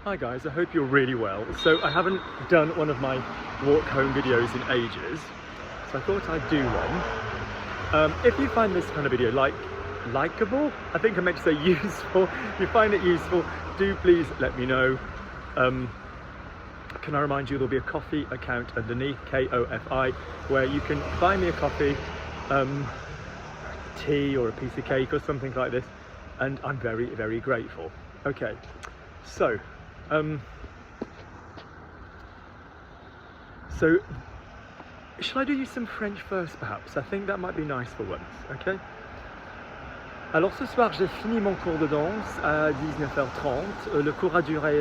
Hi guys, I hope you're really well. So I haven't done one of my walk home videos in ages, so I thought I'd do one. If you find this kind of video likable, I think I meant to say useful, if you find it useful, do please let me know. Can I remind you there'll be a Ko-fi account underneath, K-O-F-I, where you can buy me a coffee, tea or a piece of cake or something like this, and I'm very, very grateful. Okay, so shall I do you some French first perhaps? I think that might be nice for once, okay? Alors ce soir j'ai fini mon cours de danse à 19h30, le cours a duré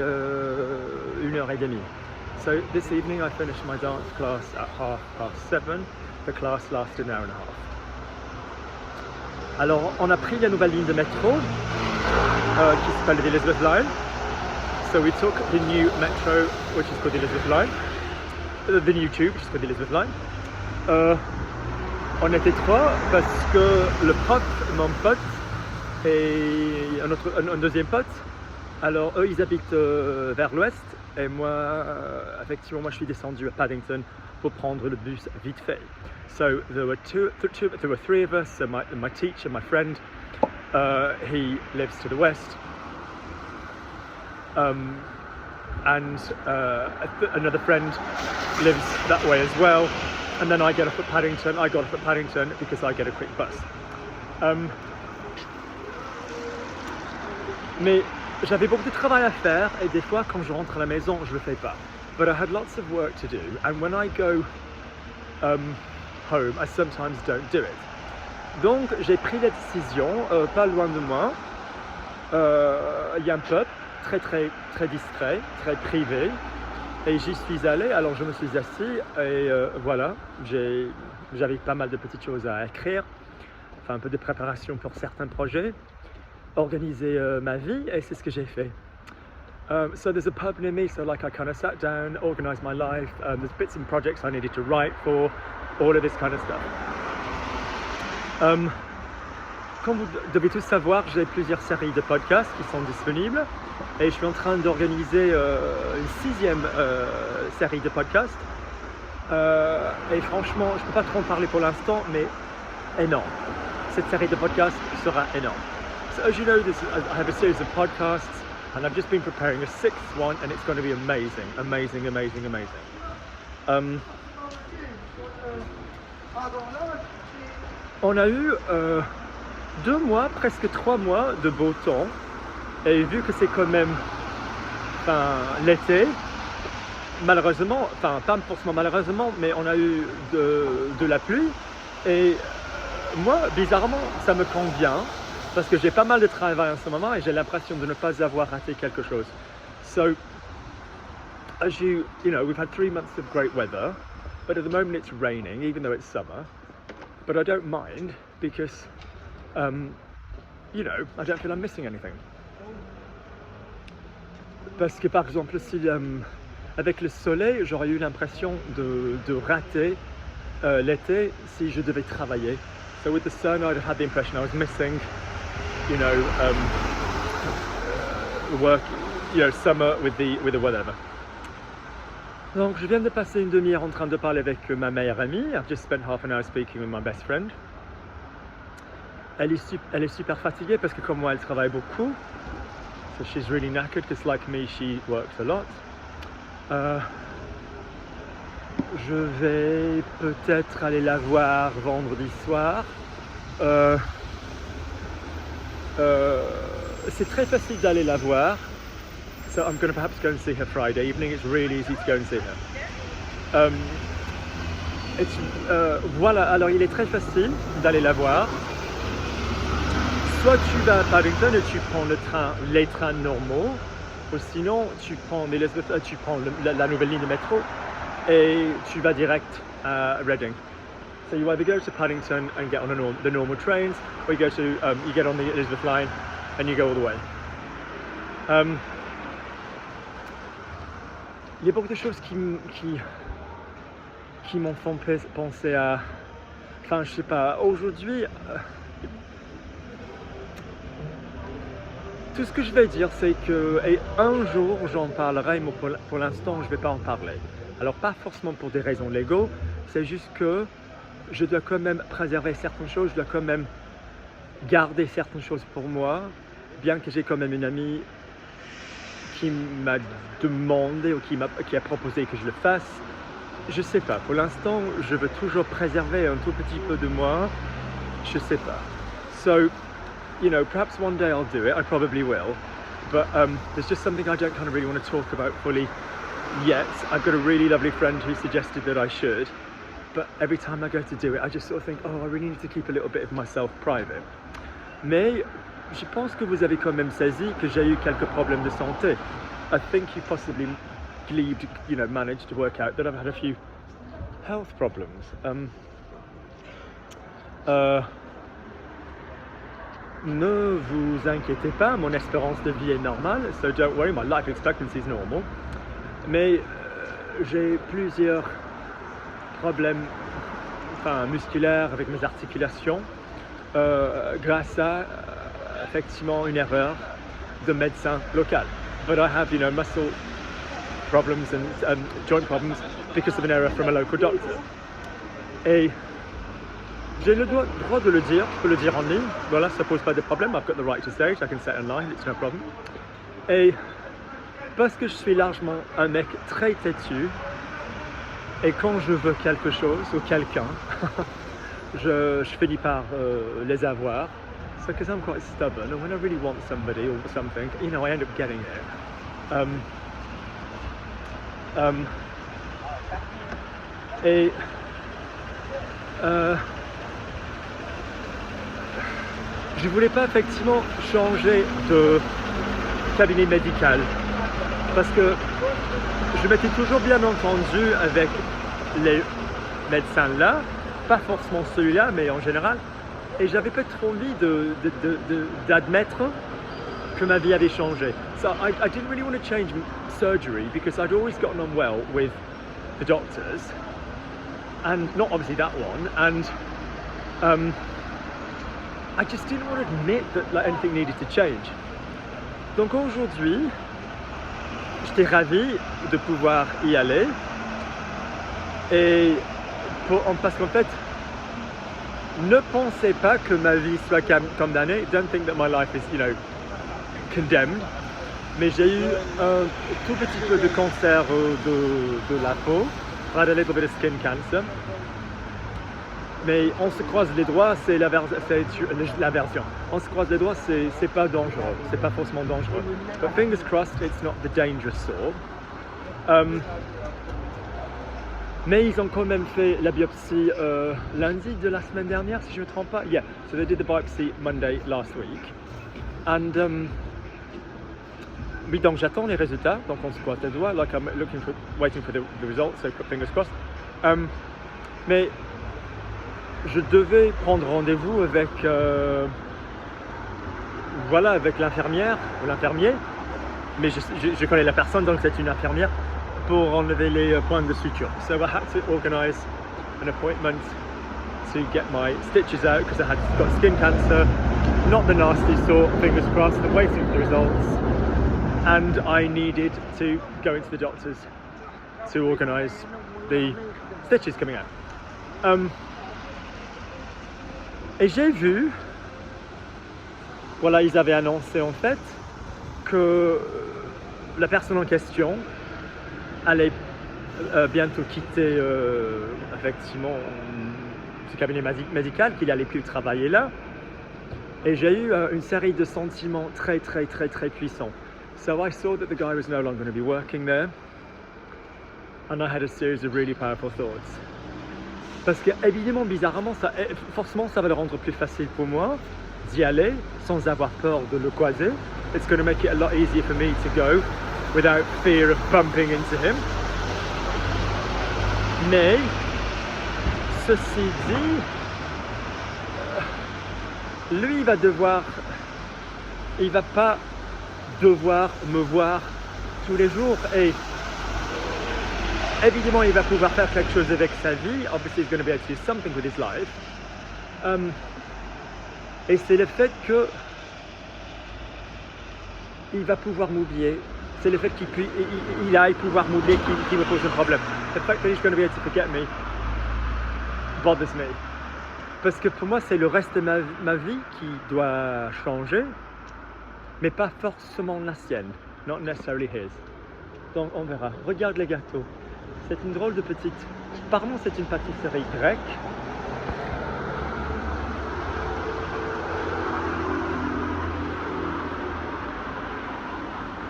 1h30. So this evening I finished my dance class at 7:30, the class lasted an hour and a half. Alors on a pris la nouvelle ligne de métro qui s'appelle the Elizabeth Line. So we took the new metro, which is called the Elizabeth Line, the new tube, which is called the Elizabeth Line. On était trois parce que le prof, mon pote, et un deuxième pote, alors eux ils habitent vers l'ouest et moi, effectivement, moi je suis descendu à Paddington pour prendre le bus vite fait. So there were three of us, so my teacher, my friend, he lives to the west. And another friend lives that way as well, and then I got off at Paddington because I get a quick bus. Mais j'avais beaucoup de travail à faire et des fois quand je rentre à la maison je le fais pas. But I had lots of work to do, and when I go home I sometimes don't do it. Donc j'ai pris la décision, pas loin de moi, il y a un pub très discret, très privé, et j'y suis allé. Alors je me suis assis et voilà, j'avais pas mal de petites choses à écrire, enfin un peu de préparation pour certains projets, organiser ma vie, et c'est ce que j'ai fait. So there's a pub near me, so like I kind of sat down, organized my life, there's bits and projects I needed to write for, all of this kind of stuff. Comme vous devez tous savoir, j'ai plusieurs séries de podcasts qui sont disponibles et je suis en train d'organiser une 6e série de podcasts. Et franchement, je ne peux pas trop en parler pour l'instant, mais énorme. Cette série de podcasts sera énorme. So as you know, I have a series of podcasts and I've just been preparing a 6th one and it's going to be amazing, amazing, amazing, amazing. On a eu 2 mois, presque 3 mois de beau temps, et vu que c'est quand même l'été, malheureusement, pas forcément malheureusement, mais on a eu de la pluie, et moi, bizarrement, ça me convient, parce que j'ai pas mal de travail en ce moment, et j'ai l'impression de ne pas avoir raté quelque chose. So, as you know, we've had 3 months of great weather, but at the moment it's raining, even though it's summer, but I don't mind, because you know, I don't feel I'm missing anything. Parce que par exemple, si avec le soleil, j'aurais eu l'impression de rater l'été si je devais travailler. So with the sun, I'd have had the impression I was missing, you know, work, you know, summer with the whatever. Donc je viens de passer une demi-heure en train de parler avec ma meilleure amie. I've just spent half an hour speaking with my best friend. Elle est super fatiguée parce que comme moi elle travaille beaucoup, so she's really knackered because like me she works a lot. Je vais peut-être aller la voir vendredi soir. C'est très facile d'aller la voir, so I'm going to perhaps go and see her Friday evening. It's really easy to go and see her. Voilà, alors il est très facile d'aller la voir. Soit tu vas à Paddington et tu prends les trains normaux, ou sinon tu prends la nouvelle ligne de métro et tu vas direct à Reading. So you either go to Paddington and get on the normal trains, or you go to you get on the Elizabeth Line and you go all the way. Il y a beaucoup de choses qui m'en font penser à, enfin je sais pas, aujourd'hui. tout ce que je vais dire, c'est que et un jour j'en parlerai, mais pour l'instant je ne vais pas en parler. Alors pas forcément pour des raisons légaux, c'est juste que je dois quand même préserver certaines choses, je dois quand même garder certaines choses pour moi, bien que j'ai quand même une amie qui m'a demandé ou qui a proposé que je le fasse. Je sais pas, pour l'instant je veux toujours préserver un tout petit peu de moi, je sais pas. So, you know, perhaps one day I'll do it, I probably will, but there's just something I don't kind of really want to talk about fully yet. I've got a really lovely friend who suggested that I should, but every time I go to do it, I just sort of think, oh, I really need to keep a little bit of myself private. Mais je pense que vous avez quand même saisi que j'ai eu quelques problèmes de santé. I think you possibly believed, you know, managed to work out that I've had a few health problems. Ne vous inquiétez pas, mon espérance de vie est normale, so don't worry, my life expectancy is normal. Mais j'ai plusieurs problèmes musculaires avec mes articulations grâce à effectivement une erreur de médecin local. But I have, you know, muscle problems and joint problems because of an error from a local doctor. Et j'ai le droit de le dire, je peux le dire en ligne, voilà, ça pose pas de problème, I've got the right to say it, I can say it online, it's no problem. Et parce que je suis largement un mec très têtu, et quand je veux quelque chose ou quelqu'un, je finis par les avoir. So because I'm quite stubborn, and when I really want somebody or something, you know, I end up getting it. Et je voulais pas effectivement changer de cabinet médical parce que je m'étais toujours bien entendu avec les médecins là, pas forcément celui-là, mais en général. Et j'avais pas trop envie d'admettre que ma vie avait changé. So I didn't really want to change surgery because I'd always gotten on well with the doctors, and not obviously that one. And I just didn't want to admit that like, anything needed to change. Donc aujourd'hui, j'étais ravi de pouvoir y aller. Et parce qu'en fait, ne pensez pas que ma vie soit condamnée. Don't think that my life is, you know, condemned. Mais j'ai eu un tout petit peu de cancer de la peau. I had a little bit of skin cancer. Mais on se croise les doigts, c'est la version. On se croise les doigts, c'est pas dangereux. C'est pas forcément dangereux. But fingers crossed, it's not the dangerous sort. Mais ils ont quand même fait la biopsie lundi de la semaine dernière, si je ne me trompe pas. Yeah, so they did the biopsy Monday last week. And oui, donc j'attends les résultats, donc on se croise les doigts, like I'm waiting for the results, so fingers crossed. Mais je devais prendre rendez-vous avec, voilà, avec l'infirmière ou l'infirmier, mais je connais la personne, donc c'est une infirmière, pour enlever les points de suture. So I had to organise an appointment to get my stitches out because I had got skin cancer, not the nasty sort, fingers crossed, I'm waiting for the results, and I needed to go into the doctors to organise the stitches coming out. Et j'ai vu, voilà, ils avaient annoncé en fait que la personne en question allait bientôt quitter effectivement ce cabinet médical, qu'il allait plus travailler là. Et j'ai eu une série de sentiments très puissants. So I saw that the guy was no longer going to be working there, and I had a series of really powerful thoughts. Parce que évidemment, bizarrement, forcément, ça va le rendre plus facile pour moi d'y aller sans avoir peur de le croiser. It's going to make it a lot easier for me to go without fear of bumping into him. Mais, ceci dit, lui il va pas devoir me voir tous les jours, et évidemment il va pouvoir faire quelque chose avec sa vie. Obviously he's going to be able to do something with his life. Et c'est le fait que il va pouvoir m'oublier. C'est le fait qu'il aille pouvoir m'oublier qui me pose un problème. The fact that he's going to be able to forget me bothers me. Parce que pour moi, c'est le reste de ma vie qui doit changer, mais pas forcément la sienne. Not necessarily his. Donc on verra. Regarde les gâteaux. C'est une drôle de petite... Apparemment, c'est une pâtisserie grecque.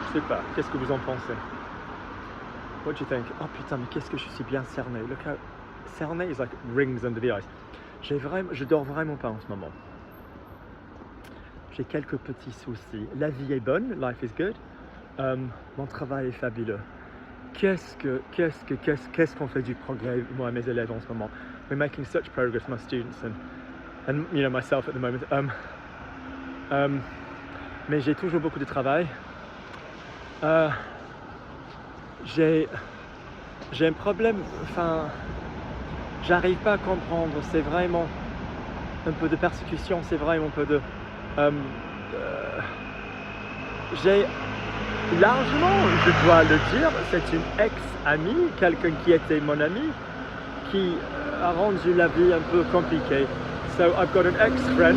Je sais pas. Qu'est-ce que vous en pensez? What do you think? Oh putain, mais qu'est-ce que je suis bien cerné. Look how... Cerné is like rings under the eyes. Je dors vraiment pas en ce moment. J'ai quelques petits soucis. La vie est bonne, life is good. Mon travail est fabuleux. Qu'est-ce qu'on fait du progrès, moi et mes élèves en ce moment. We're making such progress, my students and you know myself at the moment. Mais j'ai toujours beaucoup de travail. J'ai un problème, enfin, j'arrive pas à comprendre, c'est vraiment un peu de persécution, c'est vraiment un peu de... j'ai largement, je dois le dire, c'est une ex-amie, quelqu'un qui était mon ami, qui a rendu la vie un peu compliquée. So I've got an ex-friend.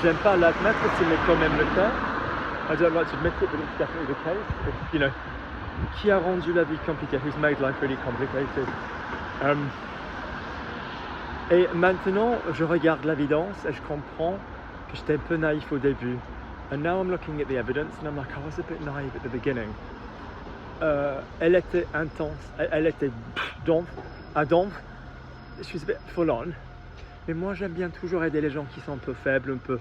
J'aime pas l'admettre, c'est quand même le cas. I don't like to admit it, but it's definitely the case. But, you know, qui a rendu la vie compliquée, who's made life really complicated. Et maintenant, je regarde l'évidence et je comprends que j'étais un peu naïf au début. And now I'm looking at the evidence and I'm like, I was a bit naive at the beginning. Elle était intense, elle était à donf. Je suis a bit full on. Mais moi, j'aime bien toujours aider les gens qui sont un peu faibles, un peu,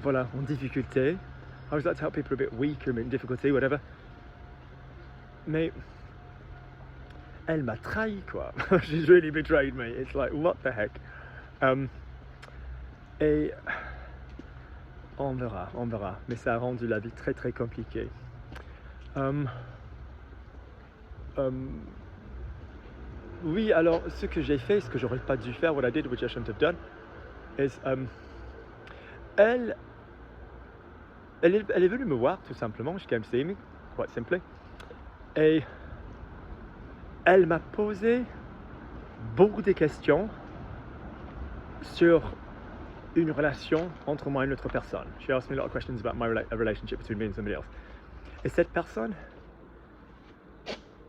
voilà, en difficulté. I always like to help people a bit weak, or in difficulty, whatever. Mais elle m'a trahi, quoi. She's really betrayed me. It's like, what the heck? Et on verra. Mais ça a rendu la vie très très compliquée. Oui, alors ce que j'ai fait, ce que j'aurais pas dû faire, what I did, which I shouldn't have done, is elle est venue me voir tout simplement. She came to see me, quite simply. Et elle m'a posé beaucoup de questions sur une relation entre moi et une autre personne. She asked me a lot of questions about a relationship between me and somebody else. Et cette personne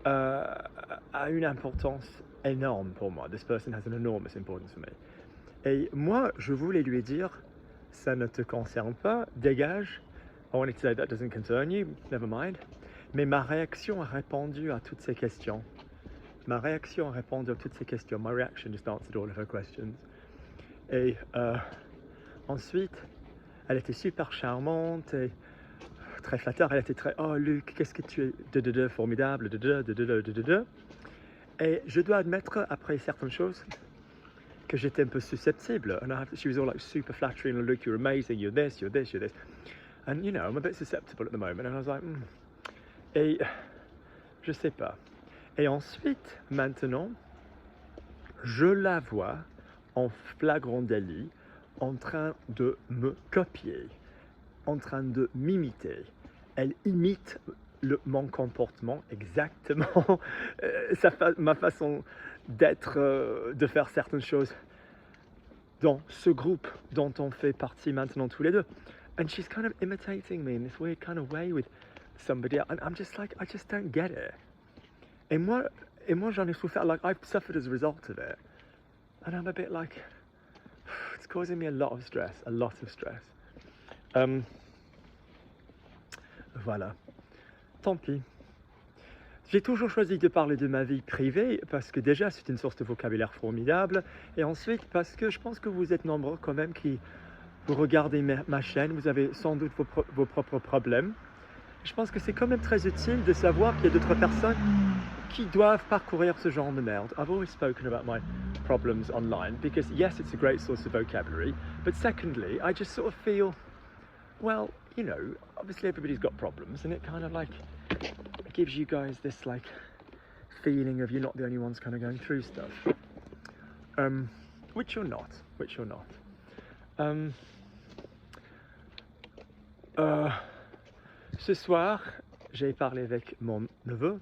a une importance énorme pour moi. This person has an enormous importance for me. Et moi, je voulais lui dire, ça ne te concerne pas, dégage. I wanted to say that doesn't concern you, never mind. Mais ma réaction a répondu à toutes ces questions. My reaction just answered all of her questions. Et ensuite, elle était super charmante et très flatteur. Elle était très, oh Luc, qu'est-ce que tu es formidable, Et je dois admettre, après certaines choses, que j'étais un peu susceptible. And she was all like super flattering, and Luc, you're amazing, you're this. And you know, I'm a bit susceptible at the moment. And I was like, Et je sais pas. Et ensuite, maintenant, je la vois en flagrant délit, en train de me copier, en train de m'imiter. Elle imite mon comportement exactement, ma façon d'être, de faire certaines choses dans ce groupe dont on fait partie maintenant tous les deux. And she's kind of imitating me in this weird kind of way with somebody else. And I'm just like, I just don't get it. Et moi j'en ai souffert, like I've suffered as a result of it. And I'm a bit like, it's causing me a lot of stress. Voilà. Tant pis. J'ai toujours choisi de parler de ma vie privée parce que déjà c'est une source de vocabulaire formidable. Et ensuite parce que je pense que vous êtes nombreux quand même qui vous regardez ma chaîne, vous avez sans doute vos propres problèmes. Je pense que c'est quand même très utile de savoir qu'il y a d'autres personnes qui doivent parcourir ce genre de merde. I've always spoken about my problems online because yes, it's a great source of vocabulary, but secondly, I just sort of feel, well, you know, obviously everybody's got problems and it kind of like gives you guys this like feeling of you're not the only ones kind of going through stuff. Which you're not. Ce soir, j'ai parlé avec mon neveu.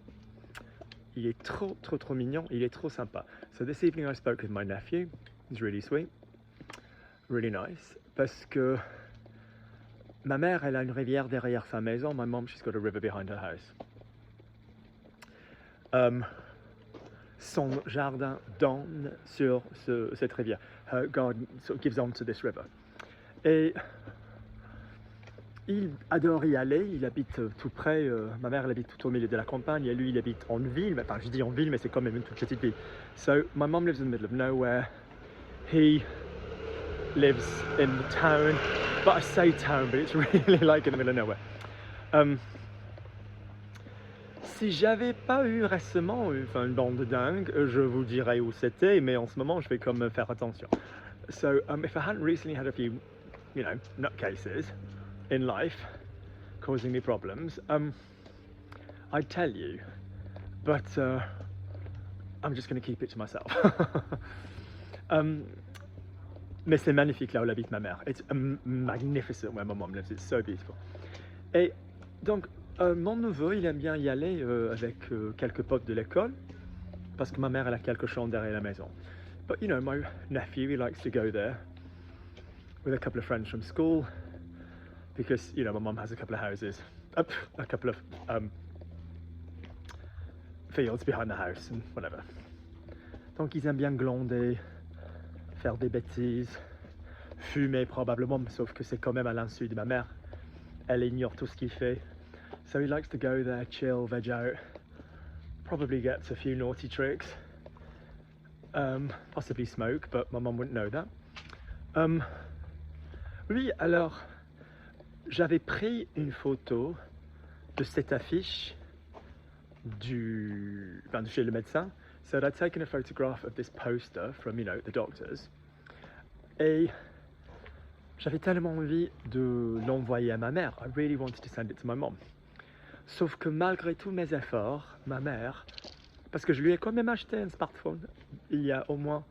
Il est trop mignon, il est trop sympa. So this evening I spoke with my nephew. He's really sweet, really nice. Parce que ma mère, elle a une rivière derrière sa maison. My mom, she's got a river behind her house. Son jardin donne sur cette rivière. Her garden sort of gives onto this river. Et il adore y aller, il habite tout près, ma mère elle habite tout au milieu de la campagne et lui il habite en ville, enfin je dis en ville mais c'est quand même une toute petite ville. So my mom lives in the middle of nowhere, he lives in the town, but I say town but it's really like in the middle of nowhere. Si j'avais pas eu récemment une bande de dingue, je vous dirais où c'était, mais en ce moment je vais comme faire attention. So if I hadn't recently had a few, you know, nutcases in life causing me problems, I'd tell you, but I'm just going to keep it to myself. Mais c'est magnifique là où habite ma mère. It's magnificent where my mom lives. It's so beautiful. Et donc mon neveu, il aime bien y aller avec quelques potes de l'école, parce que ma mère elle a quelques chambres derrière la maison. But you know, my nephew, he likes to go there with a couple of friends from school. Because, you know, my mum has a couple of houses, a couple of fields behind the house and whatever. Donc ils aiment bien glander, faire des bêtises, fumer probablement, sauf que c'est quand même à l'insu de ma mère. Elle ignore tout ce qu'il fait. So he likes to go there, chill, veg out, probably gets a few naughty tricks, possibly smoke, but my mum wouldn't know that. Oui, alors... J'avais pris une photo de cette affiche de chez le médecin. So I'd taken a photograph of this poster from, you know, the doctors. Et j'avais tellement envie de l'envoyer à ma mère. I really wanted to send it to my mom. Sauf que malgré tous mes efforts, ma mère, parce que je lui ai quand même acheté un smartphone il y a au moins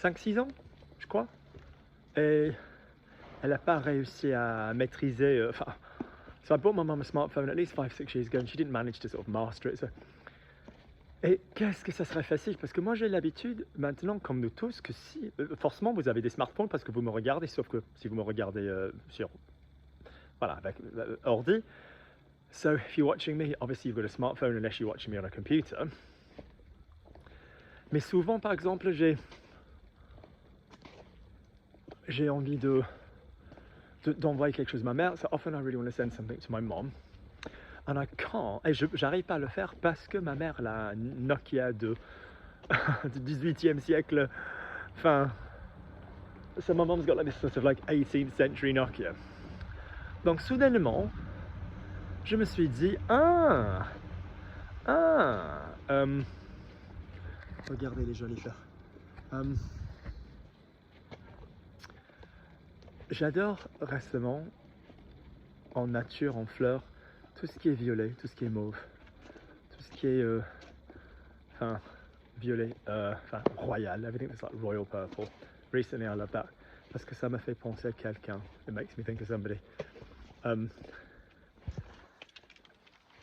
5-6 ans, je crois. Et elle n'a pas réussi à maîtriser. So I bought my mum a smartphone at least 5-6 years ago, and she didn't manage to sort of master it. So. Et qu'est-ce que ça serait facile? Parce que moi j'ai l'habitude maintenant, comme nous tous, que si forcément vous avez des smartphones parce que vous me regardez, sauf que si vous me regardez sur avec ordi. So if you're watching me, obviously you've got a smartphone unless you're watching me on a computer. Mais souvent, par exemple, j'ai envie d'envoyer quelque chose à ma mère. So often I really want to send something to my mom. And I can't. Et j'arrive pas à le faire parce que ma mère, la Nokia du 18e siècle, enfin, so my mom's got like this sort of like 18th century Nokia. Donc soudainement, je me suis dit, regardez les jolies fleurs. J'adore récemment, en nature, en fleurs, tout ce qui est violet, tout ce qui est mauve, tout ce qui est violet, royal, everything that's like royal purple. Recently I love that, parce que ça m'a fait penser à quelqu'un. It makes me think of somebody.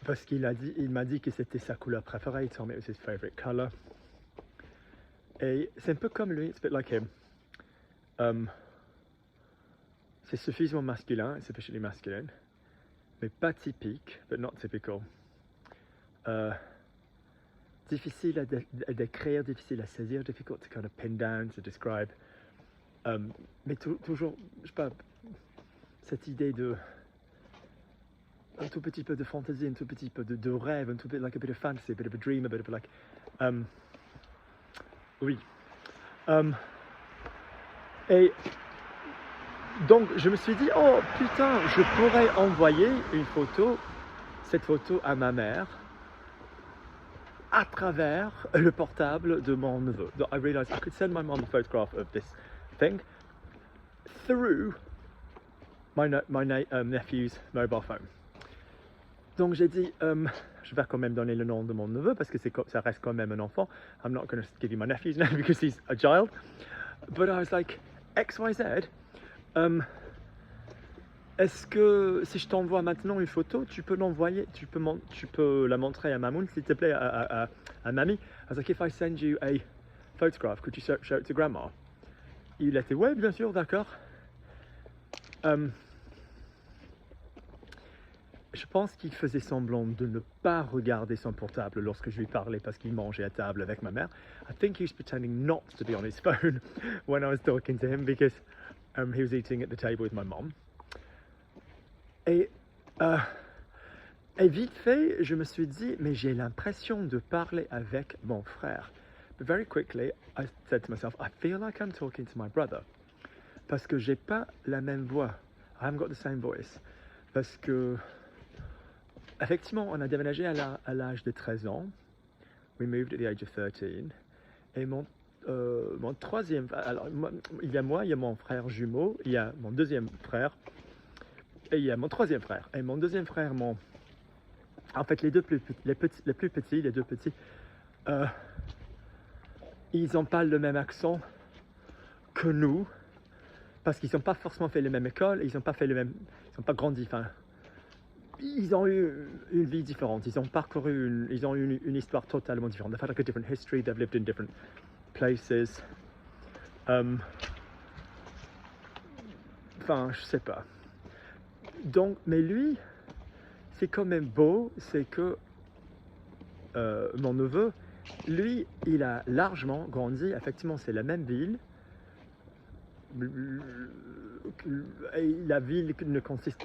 Parce qu'il m'a dit que c'était sa couleur préférée. He told me it was his favorite color. Et c'est un peu comme lui, it's a bit like him. C'est suffisamment masculin, it's sufficiently masculine, mais pas typique, but not typical. Difficile à décrire, difficile à saisir, difficult to kind of pin down, to describe. Mais toujours, je sais pas, cette idée de un tout petit peu de fantaisie, un tout petit peu de rêve, un tout petit like a bit of fantasy, a bit of a dream, a bit of like, oui. Et donc je me suis dit, oh putain, je pourrais envoyer cette photo à ma mère à travers le portable de mon neveu. So I realized I could send my mom a photograph of this thing through my nephew's mobile phone. Donc j'ai dit, je vais quand même donner le nom de mon neveu parce que ça reste quand même un enfant. I'm not going to give you my nephew's name because he's a child. But I was like, XYZ. est-ce que si je t'envoie maintenant une photo, tu peux l'envoyer, tu peux la montrer à Mamoun, s'il te plaît, à Mamie? I was like, if I send you a photograph, could you show it to Grandma? Il a dit, ouais, bien sûr, d'accord. Je pense qu'il faisait semblant de ne pas regarder son portable lorsque je lui parlais parce qu'il mangeait à table avec ma mère. I think he was pretending not to be on his phone when I was talking to him because he was eating at the table with my mom. Et vite fait, je me suis dit, mais j'ai l'impression de parler avec mon frère. But very quickly, I said to myself, I feel like I'm talking to my brother. Parce que j'ai pas la même voix. I haven't got the same voice. Parce que, effectivement, on a déménagé à l'âge de 13 ans. We moved at the age of 13. Et mon troisième... Alors, il y a moi, il y a mon frère jumeau, il y a mon deuxième frère, et il y a mon troisième frère. Et mon deuxième frère, en fait, les deux plus petits, les deux petits, ils n'ont pas le même accent que nous, parce qu'ils n'ont pas forcément fait les mêmes écoles, ils n'ont pas fait les mêmes, ils n'ont pas grandi, enfin, ils ont eu une vie différente, ils ont parcouru, ils ont eu une histoire totalement différente. They've had like a different history, they've lived in different places. Enfin, je sais pas. Donc, mais lui, c'est quand même beau, c'est que mon neveu, lui, il a largement grandi, effectivement, c'est la même ville. Et la ville ne consiste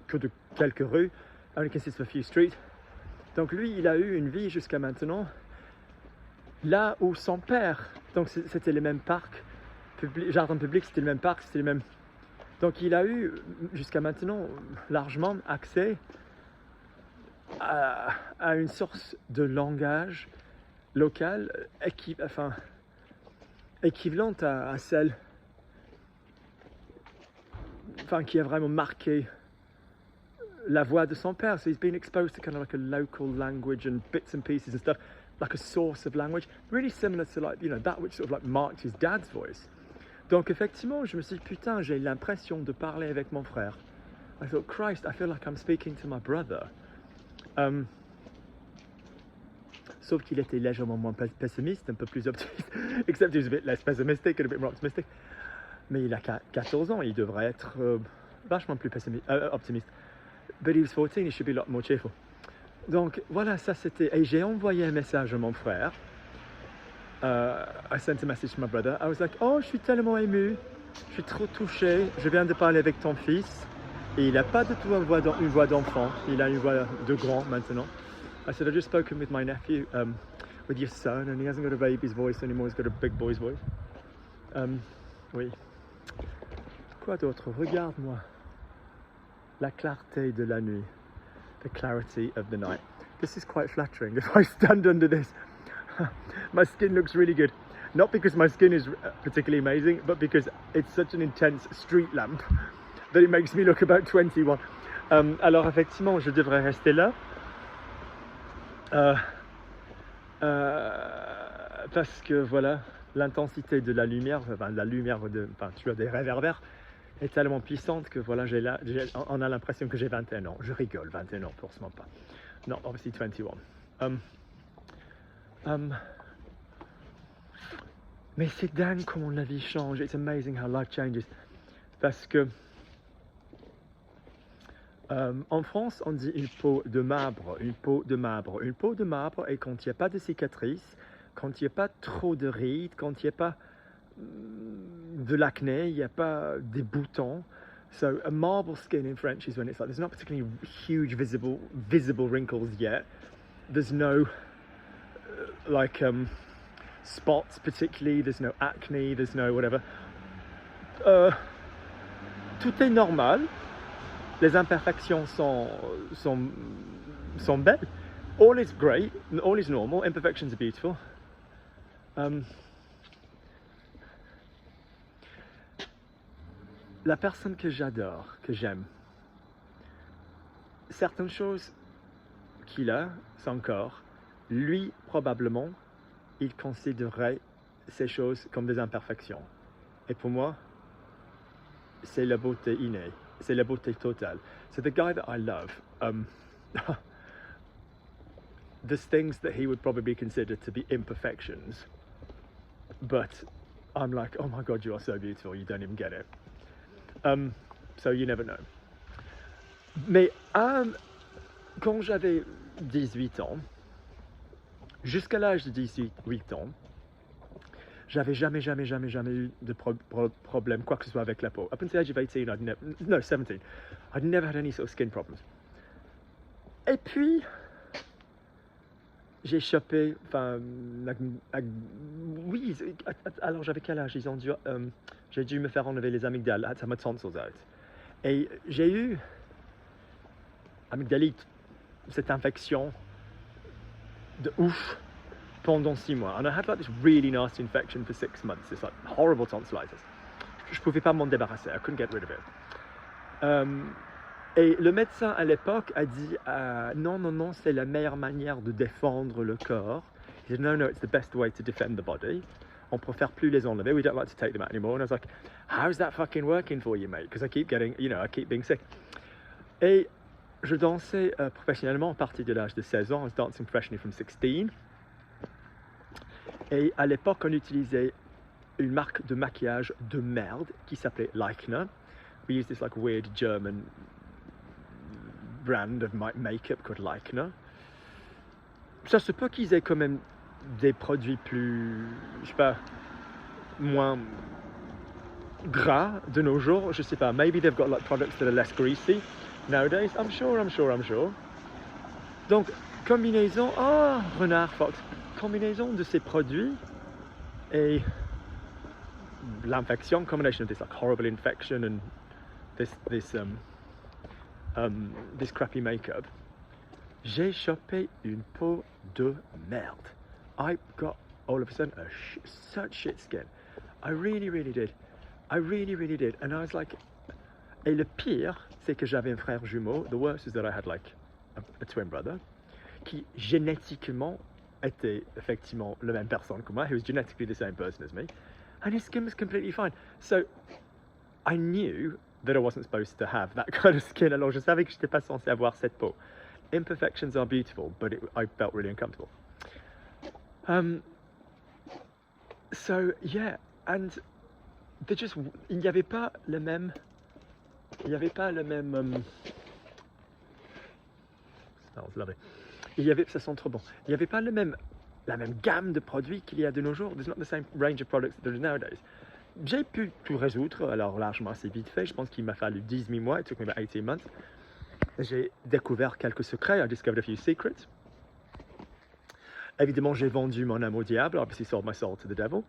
que de quelques rues, only consists of a few streets. Donc lui, il a eu une vie jusqu'à maintenant, là où son père, donc c'était les mêmes parcs, jardin public, c'était le même parc, c'était les mêmes. Donc il a eu jusqu'à maintenant largement accès à une source de langage local équivalente à celle qui a vraiment marqué la voix de son père. So he's been exposed to kind of like a local language and bits and pieces and stuff, like a source of language, really similar to like, you know, that which sort of like marked his dad's voice. Donc effectivement, je me suis dit, putain, j'ai l'impression de parler avec mon frère. I thought, Christ, I feel like I'm speaking to my brother. Sauf qu'il était légèrement moins pessimiste, un peu plus optimiste, except he was a bit less pessimistic and a bit more optimistic. Mais il a 14 ans, il devrait être vachement plus optimiste. But he was 14, he should be a lot more cheerful. Donc voilà, ça c'était... Et j'ai envoyé un message à mon frère. I sent a message to my brother. I was like, oh, je suis tellement ému, je suis trop touché, je viens de parler avec ton fils. Et il n'a pas du tout une voix d'enfant, il a une voix de grand maintenant. I said, I've just spoken with my nephew, with your son, and he hasn't got a baby's voice anymore, he's got a big boy's voice. Oui. Quoi d'autre? Regarde-moi. La clarté de la nuit. The clarity of the night. This is quite flattering. If I stand under this, my skin looks really good. Not because my skin is particularly amazing, but because it's such an intense street lamp that it makes me look about 21. Alors effectivement, je devrais rester là. Parce que voilà, l'intensité de la lumière, tu as des réverbères, est tellement puissante que voilà, on a l'impression que j'ai 21 ans. Je rigole, 21 ans, forcément pas. Non, obviously 21. Mais c'est dingue comment la vie change. It's amazing how life changes. Parce que en France, on dit une peau de marbre, une peau de marbre. Une peau de marbre, et quand il n'y a pas de cicatrices, quand il n'y a pas trop de rides, quand il n'y a pas de l'acné, il n'y a pas des boutons. So a marble skin in French is when it's like there's not particularly huge visible wrinkles yet. There's no spots particularly. There's no acne. There's no whatever. Tout est normal. Les imperfections sont belles. All is great. All is normal. Imperfections are beautiful. La personne que j'adore, que j'aime, certaines choses qu'il a, son corps, lui, probablement, il considérerait ces choses comme des imperfections. Et pour moi, c'est la beauté innée. c'est la beauté totale. So the guy that I love, there's things that he would probably consider to be imperfections, but I'm like, oh my God, you are so beautiful, you don't even get it. So you never know. Mais quand j'avais 18 ans, jusqu'à l'âge de 18 ans, j'avais jamais eu de problème, quoi que ce soit avec la peau. Up until the age of 18, 17, I'd never had any sort of skin problems. Et puis, j'ai chopé, oui, alors j'avais quel âge? J'ai dû me faire enlever les amygdales, I had my tonsils out. Et j'ai eu amygdalite, cette infection de ouf pendant 6 mois. And I had like this really nasty infection for 6 months, this like horrible tonsillitis. Je pouvais pas m'en débarrasser, I couldn't get rid of it. Et le médecin à l'époque a dit non, c'est la meilleure manière de défendre le corps. He said, no, it's the best way to defend the body. On préfère plus les enlever, we don't like to take them out anymore. And I was like, how's that fucking working for you, mate? Because I keep getting, I keep being sick. Et je dansais professionnellement à partir de l'âge de 16 ans. I was dancing professionally from 16. Et à l'époque, on utilisait une marque de maquillage de merde qui s'appelait Leichner. We used this like weird German brand of makeup called Leichner. Ça se peut qu'ils aient quand même des produits plus, je sais pas, moins gras de nos jours. Je sais pas, maybe they've got like products that are less greasy nowadays. I'm sure. Donc, combinaison, renard, fox, combinaison de ces produits et l'infection, combination of this like horrible infection and this crappy makeup, j'ai chopé une peau de merde. I got all of a sudden such shit skin. I really did. I really did. And I was like, et le pire, c'est que j'avais un frère jumeau. The worst is that I had like a twin brother qui génétiquement était effectivement la même personne que moi. He was genetically the same person as me. And his skin was completely fine. So I knew that I wasn't supposed to have that kind of skin. Alors je savais que je n'étais pas censé avoir cette peau. Imperfections are beautiful, but I felt really uncomfortable. So yeah, and il n'y avait pas le même, ça sent trop bon. Il n'y avait pas la même gamme de produits qu'il y a de nos jours. There's not the same range of products that there is nowadays. J'ai pu tout résoudre, alors largement assez vite fait. Je pense qu'il m'a fallu 18 mois. It took me about 18 months. J'ai découvert quelques secrets. I discovered a few secrets. Évidemment, j'ai vendu mon âme au diable. Obviously sold my soul to the devil.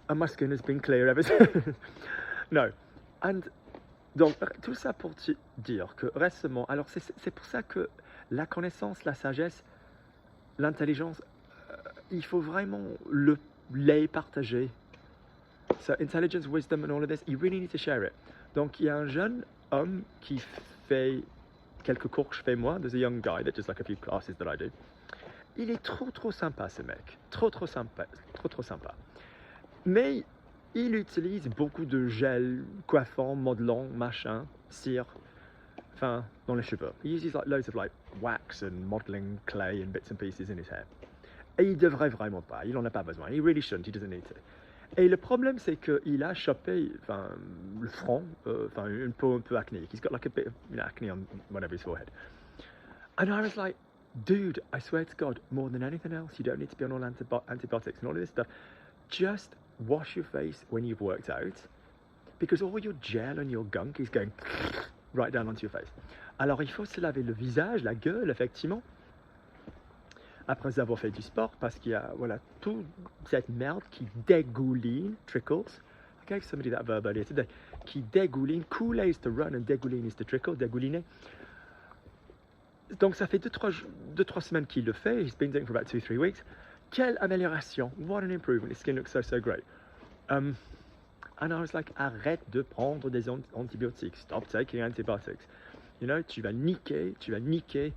And my skin has been clear ever since. No. And donc, tout ça pour te dire que récemment, alors c'est pour ça que la connaissance, la sagesse, l'intelligence, il faut vraiment les partager. So intelligence, wisdom and all of this, you really need to share it. Donc il y a un jeune homme qui fait quelques cours que je fais moi. There's a young guy that does like a few classes that I do. Il est trop sympa ce mec, trop sympa. Mais il utilise beaucoup de gel, coiffant, modelant, machin, cire, enfin dans les cheveux. He uses like loads of like wax and modeling clay and bits and pieces in his hair. Et il devrait vraiment pas, il en a pas besoin. He really shouldn't, he doesn't need to. Et le problème, c'est qu'il a chopé le front, une peau un peu acnéique. He's got like a bit of acne on whatever his forehead. And I was like, dude, I swear to God, more than anything else, you don't need to be on all antibiotics and all of this stuff. Just wash your face when you've worked out, because all your gel and your gunk is going right down onto your face. Alors, il faut se laver le visage, la gueule, effectivement, après avoir fait du sport, parce qu'il y a toute cette merde qui dégouline, trickles. I gave somebody that verb earlier today. Qui dégouline. Couler is to run and dégouline is to trickle, dégouliner. Donc ça fait 2-3 semaines qu'il le fait. He's been doing it for about 2-3 weeks. Quelle amélioration! What an improvement! His skin looks so great. And I was like, arrête de prendre des antibiotiques. Stop taking antibiotics. Tu vas niquer.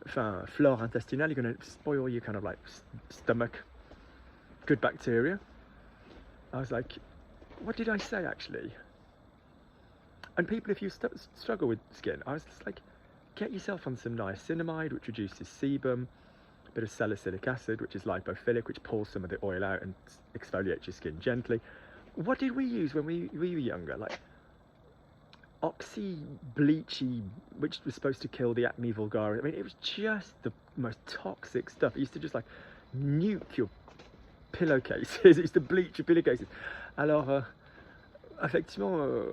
Flore intestinale, you're going to spoil your kind of like stomach, good bacteria. I was like, what did I say actually? And people, if you struggle with skin, I was just like, get yourself on some niacinamide, which reduces sebum, a bit of salicylic acid, which is lipophilic, which pulls some of the oil out and exfoliates your skin gently. What did we use when we were younger? Like oxy bleachy, which was supposed to kill the acne vulgaris. I mean, it was just the most toxic stuff. It used to just like nuke your pillowcases. It used to bleach your pillowcases. Alors, effectivement,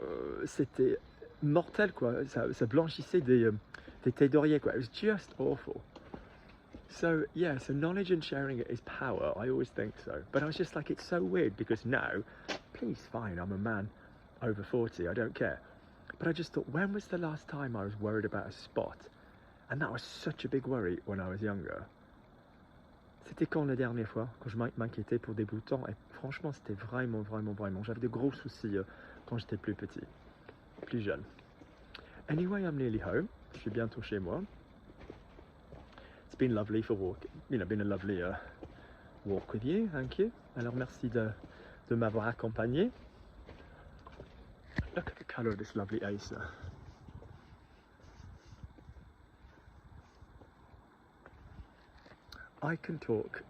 c'était mortel, quoi. Ça blanchissait des têtes d'oreiller, quoi. It was just awful. So yeah, so knowledge and sharing it is power. I always think so. But I was just like, it's so weird because now, please, fine, I'm a man over 40, I don't care. But I just thought, when was the last time I was worried about a spot? And that was such a big worry when I was younger. C'était quand la dernière fois, quand je m'inquiétais pour des boutons, et franchement, c'était vraiment, j'avais de gros soucis quand j'étais plus petit, plus jeune. Anyway, I'm nearly home. Je suis bientôt chez moi. It's been lovely for walk, been a lovely walk with you, thank you. Alors merci de m'avoir accompagné. Look at the colour of this lovely Acer. I can talk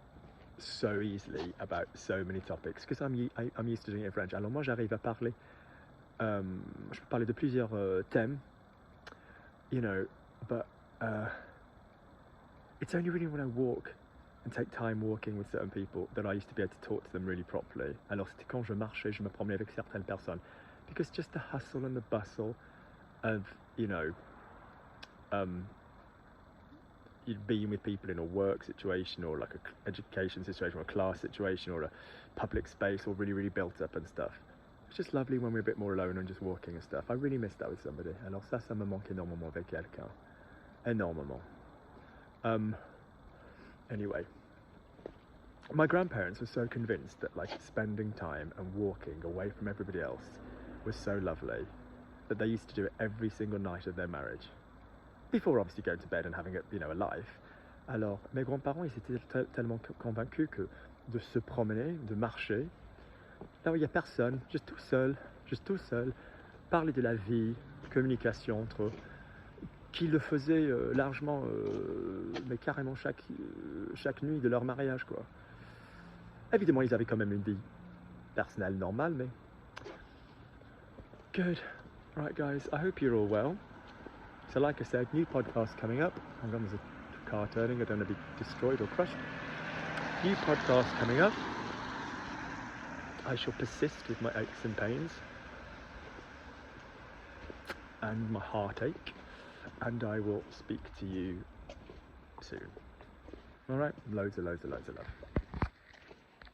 so easily about so many topics because I'm used to doing it in French. Alors moi j'arrive à parler, je peux parler de plusieurs thèmes, but it's only really when I walk and take time walking with certain people that I used to be able to talk to them really properly. Alors c'était quand je marchais, je me promenais avec certaines personnes. Because just the hustle and the bustle of, being with people in a work situation or like a education situation or a class situation or a public space all really built up and stuff. It's just lovely when we're a bit more alone and just walking and stuff. I really miss that with somebody. Alors ça me manque énormément avec quelqu'un. Énormément. Anyway. My grandparents were so convinced that like spending time and walking away from everybody else was so lovely that they used to do it every single night of their marriage. Before obviously going to bed and having a life. Alors, mes grands-parents, ils étaient tellement convaincus que de se promener, de marcher, là où il n'y a personne, juste tout seul, parler de la vie, communication entre eux, qu'ils le faisaient largement, mais carrément chaque nuit de leur mariage, quoi. Évidemment, ils avaient quand même une vie personnelle normale, mais... Good. Right, guys, I hope you're all well. So like I said, new podcast coming up. Hang on, there's a car turning. I don't want to be destroyed or crushed. New podcast coming up. I shall persist with my aches and pains. And my heartache. And I will speak to you soon. Alright? Loads of love.